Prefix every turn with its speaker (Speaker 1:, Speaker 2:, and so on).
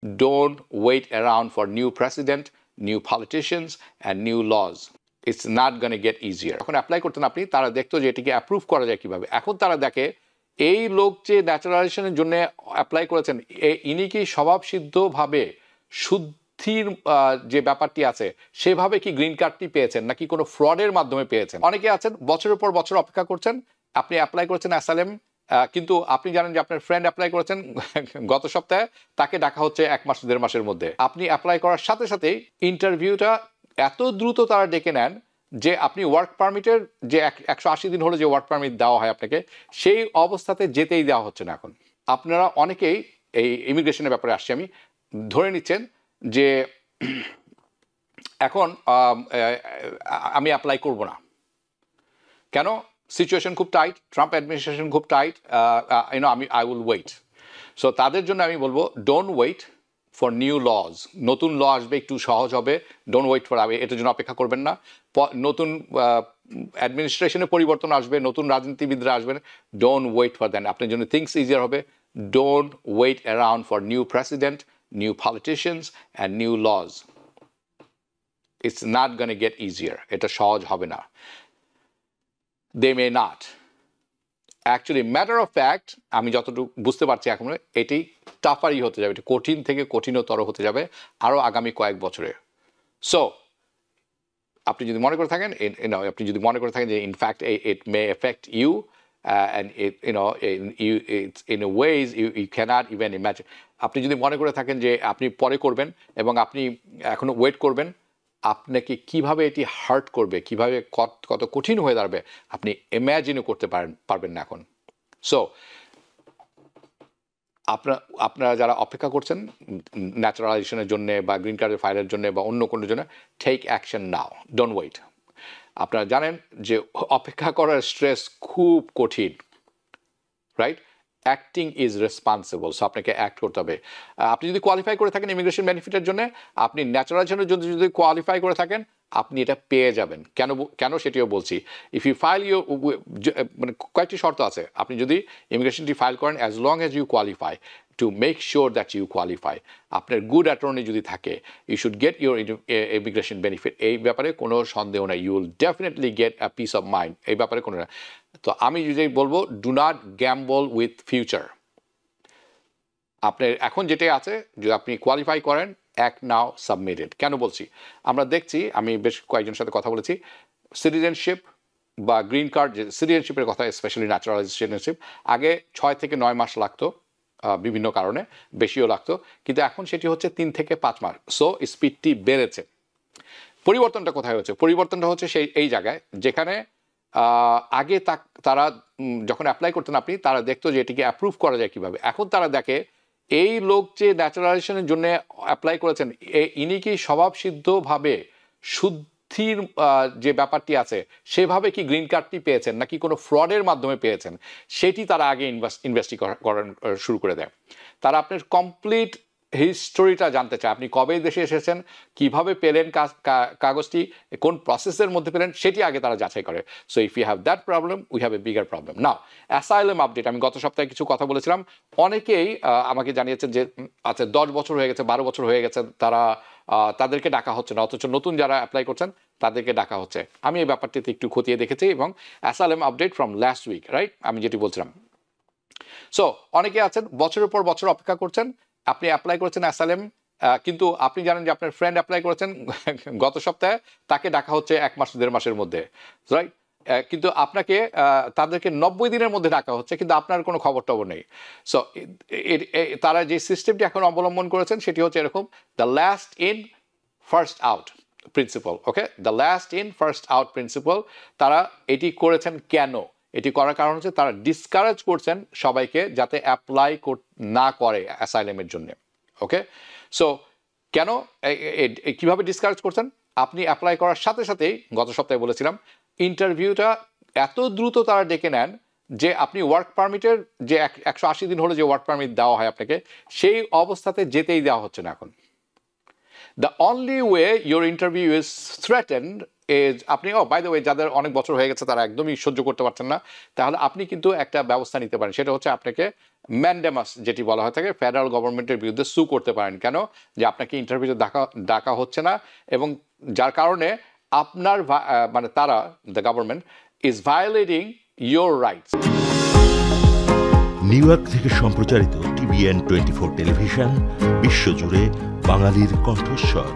Speaker 1: Don't wait around for new president, new politicians, and new laws. It's not going to get easier. এখন apply করতেন আপনি, তারা দেখতো যে এটিকে অ্যাপ্রুভ করা যায় কিভাবে। এখন তারা দেখে এই লোক যে ন্যাচারালাইজেশনের জন্য অ্যাপ্লাই করেছেন, ইনি কি স্বভাবসিদ্ধভাবে শুদ্ধির যে ব্যাপারটি আছে সেভাবে কি গ্রিন কার্ডটি পেয়েছেন নাকি কোনো ফ্রডের মাধ্যমে পেয়েছেন। অনেকে আছেন বছরের পর বছর অপেক্ষা করছেন, আপনি অ্যাপ্লাই করেছেন অ্যাসাইলাম, কিন্তু আপনি জানেন যে আপনার ফ্রেন্ড অ্যাপ্লাই করেছেন গত সপ্তাহে, তাকে ডাকা হচ্ছে 1 মাস 1.5 মাসের মধ্যে। আপনি অ্যাপ্লাই করার সাথে সাথেই ইন্টারভিউটা এত দ্রুত তারা ডেকে নেন যে আপনি ওয়ার্ক পারমিটের যে 180 দিন হলো যে ওয়ার্ক পারমিট দেওয়া হয় আপনাকে, সেই অবস্থাতে যেতেই দেওয়া হচ্ছে না। এখন আপনারা অনেকেই এই ইমিগ্রেশনের ব্যাপারে আসছি আমি, ধরে নিচ্ছেন যে এখন আমি অ্যাপ্লাই করব না। কেন? সিচুয়েশন খুব টাইট, ট্রাম্প অ্যাডমিনিস্ট্রেশন খুব tight, I will wait. So তাদের জন্য আমি বলবো don't wait for new laws. নতুন ল আসবে, একটু সহজ হবে, ডোন্ট ওয়েট ফর, এটার জন্য অপেক্ষা করবেন না। নতুন অ্যাডমিনিস্ট্রেশনের পরিবর্তন আসবে, নতুন রাজনীতিবিদরা আসবেন, ডোন্ট ওয়েট ফর দ্যাট। আপনার জন্য থিংস ইজিয়ার হবে। Don't wait around for new president, new politicians and new laws. It's not gonna get easier. এটা সহজ হবে না। They may not. Actually, matter of fact, আমি যতটুকু বুঝতে পারছি এখন এটি টাফারই হতে যাবে, এটি কঠিন থেকে কঠিনতর হতে যাবে আরও আগামী কয়েক বছরে। সো আপনি যদি মনে করে থাকেন, আপনি যদি মনে করে থাকেন যে in fact it may affect you and it's in a ways you can't even imagine. আপনি যদি মনে করে থাকেন যে আপনি পরে করবেন এবং আপনি এখনো ওয়েট করবেন, আপনাকে কিভাবে এটি হার্ট করবে, কিভাবে কত কঠিন হয়ে দাঁড়াবে আপনি ইম্যাজিনও করতে পারবেন না এখন। সো আপনারা যারা অপেক্ষা করছেন ন্যাচারালাইজেশনের জন্য বা গ্রিন কার্ডের ফাইলের জন্য বা অন্য কোনো জন্য, take action now, don't wait. আপনারা জানেন যে অপেক্ষা করার স্ট্রেস খুব কঠিন, right? Acting is responsible. So আপনাকে অ্যাক্ট করতে হবে। আপনি যদি কোয়ালিফাই করে থাকেন ইমিগ্রেশন বেনিফিটের জন্য, আপনি ন্যাচারালাইজেশনের জন্য যদি কোয়ালিফাই করে থাকেন, আপনি এটা পেয়ে যাবেন। কেন সেটিও বলছি। ইফ ইউ ফাইল ইউ, মানে কয়েকটি শর্ত আছে। আপনি যদি ইমিগ্রেশনটি ফাইল করেন, as long as you qualify, to make sure that you qualify, আপনার গুড অ্যাটর্নি যদি থাকে, you should get your immigration benefit. এই ব্যাপারে কোনো সন্দেহ নেই, you will definitely get a peace of mind. এই ব্যাপারে কোনো না। তো আমি যদি বলবো, do not gamble with future. আপনার এখন যেটাই আছে, যদি আপনি কোয়ালিফাই করেন, অ্যাক্ট নাও, সাবমিটেড। কেন বলছি? আমরা দেখছি, আমি বেশ কয়েকজনের সাথে কথা বলেছি, সিটিজেনশিপ বা গ্রিন কার্ড, যে সিটিজেনশিপের কথা, স্পেশালি ন্যাচারালাইজেশনশিপ, আগে 6 থেকে 9 মাস লাগতো, বিভিন্ন কারণে বেশিও লাগতো, কিন্তু এখন সেটি হচ্ছে 3 থেকে 5 মাস। সো স্পিডটি বেড়েছে। পরিবর্তনটা কোথায় হচ্ছে? পরিবর্তনটা হচ্ছে এই জায়গায় যেখানে আগে তারা যখন অ্যাপ্লাই করতেন আপনি, তারা দেখতো যে এটিকে অ্যাপ্রুভ করা যায় কিভাবে। এখন তারা দেখে এই লোক যে ন্যাচারালাইজেশনের জন্য অ্যাপ্লাই করেছেন, ইনি কি স্বভাবসিদ্ধভাবে শুদ্ধির যে ব্যাপারটি আছে সেভাবে কি গ্রিন কার্ডটি পেয়েছেন নাকি কোনো ফ্রডের মাধ্যমে পেয়েছেন, সেটি তারা আগে ইনভেস্টিগেশন শুরু করে দেয়। তারা আপনার কমপ্লিট হিস্টোরিটা জানতে চায়। আপনি কবে দেশে এসেছেন, কিভাবে পেলেন কাগজটি, কোন প্রসেসের মধ্যে পেলেন, সেটি আগে তারা যাচাই করে। So if you have that problem, we have a bigger problem now. Asylum update, আমি গত সপ্তাহে কিছু কথা বলেছিলাম। অনেকেই আমাকে জানিয়েছেন যে আচ্ছা 10 বছর হয়ে গেছে, 12 বছর হয়ে গেছে, তাদেরকে ডাকা হচ্ছে না, অথচ নতুন যারা অ্যাপ্লাই করছেন তাদেরকে ডাকা হচ্ছে। আমি এই ব্যাপারটিতে একটু খতিয়ে দেখেছি এবং asylum update from last week, right, আমি যেটি বলছিলাম। সো অনেকে আছেন বছরের পর বছর অপেক্ষা করছেন, আপনি অ্যাপ্লাই করেছেন অ্যাসাইলাম, কিন্তু আপনি জানেন যে আপনার ফ্রেন্ড অ্যাপ্লাই করেছেন গত সপ্তাহে, তাকে ডাকা হচ্ছে 1 মাস 1.5 মাসের মধ্যে, রাইট? কিন্তু আপনাকে তাদেরকে 90 দিনের মধ্যে ডাকা হচ্ছে, কিন্তু আপনার কোনো খবর টবর নেই। সো তারা যে সিস্টেমটি এখন অবলম্বন করেছেন সেটি হচ্ছে এরকম, the last in first out principal. Okay, the last in first out principal. তারা এটি করেছেন কেন? এটি করার কারণ হচ্ছে তারা ডিসকারেজ করছেন সবাইকে যাতে অ্যাপ্লাই না করে অ্যাসাইলামের জন্য। ওকে, সো কেন, কিভাবে ডিসকারেজ করছেন? আপনি অ্যাপ্লাই করার সাথে সাথেই, গত সপ্তাহে বলেছিলাম, ইন্টারভিউটা এত দ্রুত তারা ডেকে নেন যে আপনি ওয়ার্ক পারমিটের যে 180 দিন হলো যে ওয়ার্ক পারমিট দেওয়া হয় আপনাকে, সেই অবস্থাতে যেতেই দেওয়া হচ্ছে না এখন। The only way your interview is threatened আপনি বাই দ্য ওয়ে যাদের অনেক বছর হয়ে গেছে তারা একদমই সহ্য করতে পারছেন না, তাহলে আপনি কিন্তু একটা ব্যবস্থা নিতে পারেন। সেটা হচ্ছে আপনাকে ম্যান্ডেমাস যেটি বলা হয় থাকে, ফেডারেল গভর্নমেন্টের বিরুদ্ধে সু করতে পারেন। কেন? যে আপনাকে ইন্টারভিউতে ডাকা হচ্ছে না, এবং যার কারণে আপনার মানে তারা, the government is violating your rights.
Speaker 2: New York থেকে সম্প্রচারিত TVN 24 টেলিভিশন, বিশ্বজুড়ে বাঙালির কণ্ঠস্বর।